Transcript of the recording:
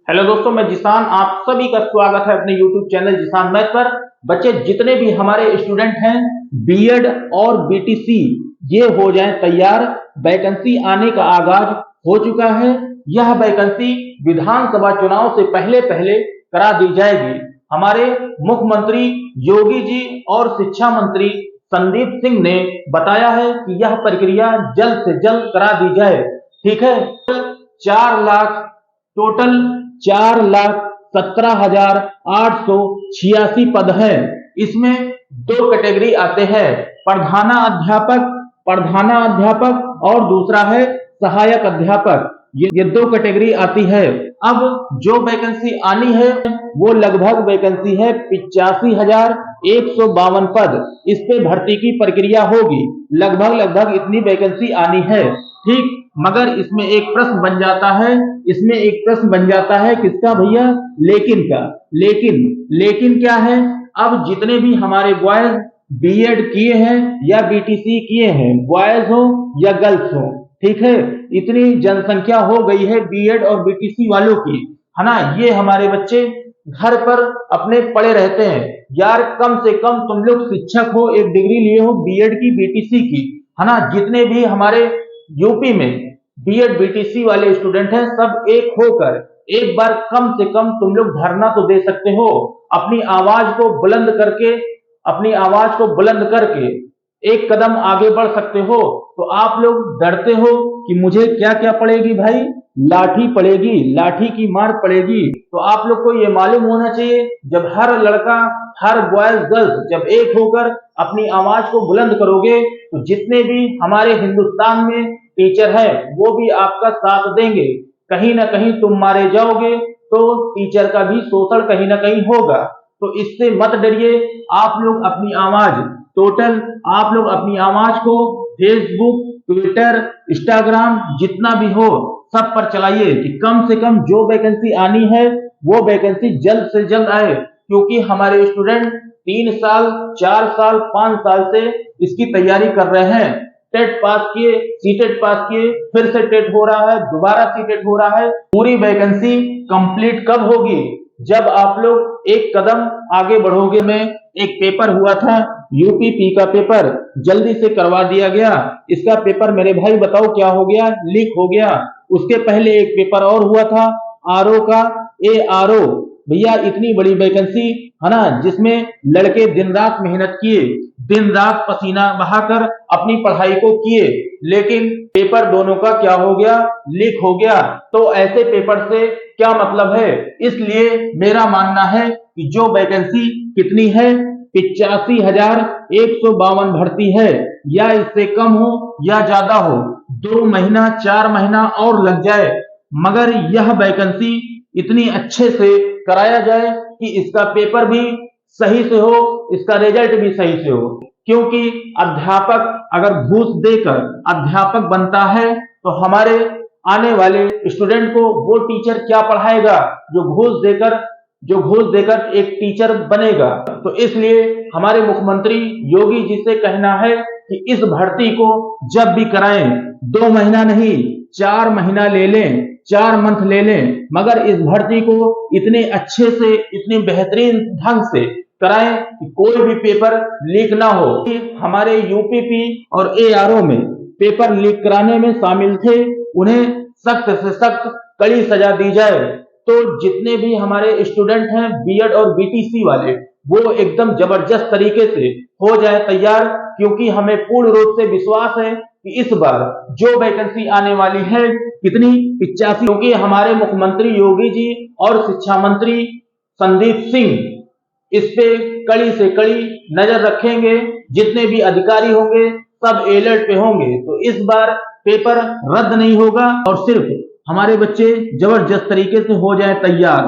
Hello दोस्तों, मैं जिसान, आप सभी का स्वागत है अपने YouTube चैनल जिसान मैथ पर। बच्चे, जितने भी हमारे स्टूडेंट हैं बीएड और बीटीसी, ये हो जाएं तैयार। वैकेंसी आने का आगाज हो चुका है। यह वैकेंसी विधानसभा चुनाव से पहले पहले करा दी जाएगी। हमारे मुख्यमंत्री योगी जी और शिक्षा मंत्री संदीप सिंह ने बताया है कि यह प्रक्रिया जल्द से जल्द करा दी जाए। ठीक है। 4 लाख टोटल 4,17,886 पद हैं। इसमें 2 कैटेगरी आते हैं, प्रधानाध्यापक और दूसरा है सहायक अध्यापक। ये 2 कैटेगरी आती है। अब जो वैकेंसी आनी है वो लगभग वैकेंसी है 85,152 पद। इस पे भर्ती की प्रक्रिया होगी। लगभग इतनी वैकेंसी आनी है। ठीक, मगर इसमें एक प्रश्न बन जाता है किसका भैया? लेकिन का। लेकिन क्या है? अब जितने भी हमारे बॉयज बीएड किए हैं या बीटीसी किए हैं, बॉयज हो या गर्ल्स हो, ठीक है, इतनी जनसंख्या हो गई है बीएड और बीटीसी वालों की, है ना। ये हमारे बच्चे घर पर अपने पड़े रहते हैं। यार, कम से कम तुम लोग शिक्षक हो, एक डिग्री लिए हो बीएड की बीटीसी की, है ना। जितने भी हमारे यूपी में बीएड बीटीसी वाले स्टूडेंट हैं, सब एक होकर एक बार कम से कम तुम लोग धरना तो दे सकते हो। अपनी आवाज को बुलंद करके एक कदम आगे बढ़ सकते हो। तो आप लोग डरते हो कि मुझे क्या क्या पड़ेगी भाई? लाठी पड़ेगी, लाठी की मार पड़ेगी। तो आप लोग को ये मालूम होना चाहिए, जब हर लड़का, हर बॉयज गर्ल्स जब एक होकर अपनी आवाज को बुलंद करोगे तो जितने भी हमारे हिंदुस्तान में टीचर है वो भी आपका साथ देंगे। कहीं ना कहीं तुम मारे जाओगे तो टीचर का भी शोषण कहीं ना कहीं होगा। तो इससे मत डरिए। आप लोग अपनी आवाज को फेसबुक, ट्विटर, इंस्टाग्राम जितना भी हो सब पर चलाइए कि कम से कम जो वैकेंसी आनी है वो वैकेंसी जल्द से जल्द आए। क्योंकि हमारे स्टूडेंट 3 साल, 4 साल, 5 साल से इसकी तैयारी कर रहे हैं। टेट पास किए, सीटेट पास किए, फिर से टेट हो रहा है, दोबारा सीटेट हो रहा है। पूरी वैकेंसी कंप्लीट कब होगी? जब आप लोग एक कदम आगे बढ़ोगे। में एक पेपर हुआ था, यूपीपी का पेपर जल्दी से करवा दिया गया। इसका पेपर मेरे भाई बताओ क्या हो गया? लीक हो गया। उसके पहले एक पेपर और हुआ था आरओ का, ARO। भैया, इतनी बड़ी वैकेंसी, है ना, जिसमें लड़के दिन रात मेहनत किए, दिन रात पसीना बहाकर अपनी पढ़ाई को किए, लेकिन पेपर दोनों का क्या हो गया? लीक हो गया। तो ऐसे पेपर से क्या मतलब है? इसलिए मेरा मानना है कि जो वैकेंसी कितनी है, 85,152 भर्ती है, या इससे कम हो या ज्यादा हो, 2 महीना 4 महीना और लग जाए, मगर यह वैकेंसी इतनी अच्छे से कराया जाए कि इसका पेपर भी सही से हो, इसका रिजल्ट भी सही से हो। क्योंकि अध्यापक अगर घूस देकर अध्यापक बनता है तो हमारे आने वाले स्टूडेंट को वो टीचर क्या पढ़ाएगा जो घूस देकर एक टीचर बनेगा। तो इसलिए हमारे मुख्यमंत्री योगी जी से कहना है कि इस भर्ती को जब भी कराएं, 2 महीना नहीं 4 महीना ले लें, 4 मंथ ले लें, मगर इस भर्ती को इतने अच्छे से, इतने बेहतरीन ढंग से कराएं कि कोई भी पेपर लीक ना हो। हमारे यूपीपी और ARO में पेपर लीक कराने में शामिल थे, उन्हें सख्त से सख्त कड़ी सजा दी जाए। तो जितने भी हमारे स्टूडेंट हैं बीएड और बीटीसी वाले, वो एकदम जबरदस्त तरीके से हो जाए तैयार। क्योंकि हमें पूर्ण रूप से विश्वास है कि इस बार जो वैकेंसी आने वाली है कितनी, 85। क्योंकि हमारे मुख्यमंत्री योगी जी और शिक्षा मंत्री संदीप सिंह इस पे कड़ी से कड़ी नजर रखेंगे। जितने भी अधिकारी होंगे सब अलर्ट पे होंगे। तो इस बार पेपर रद्द नहीं होगा और सिर्फ हमारे बच्चे जबरदस्त तरीके से हो जाए तैयार।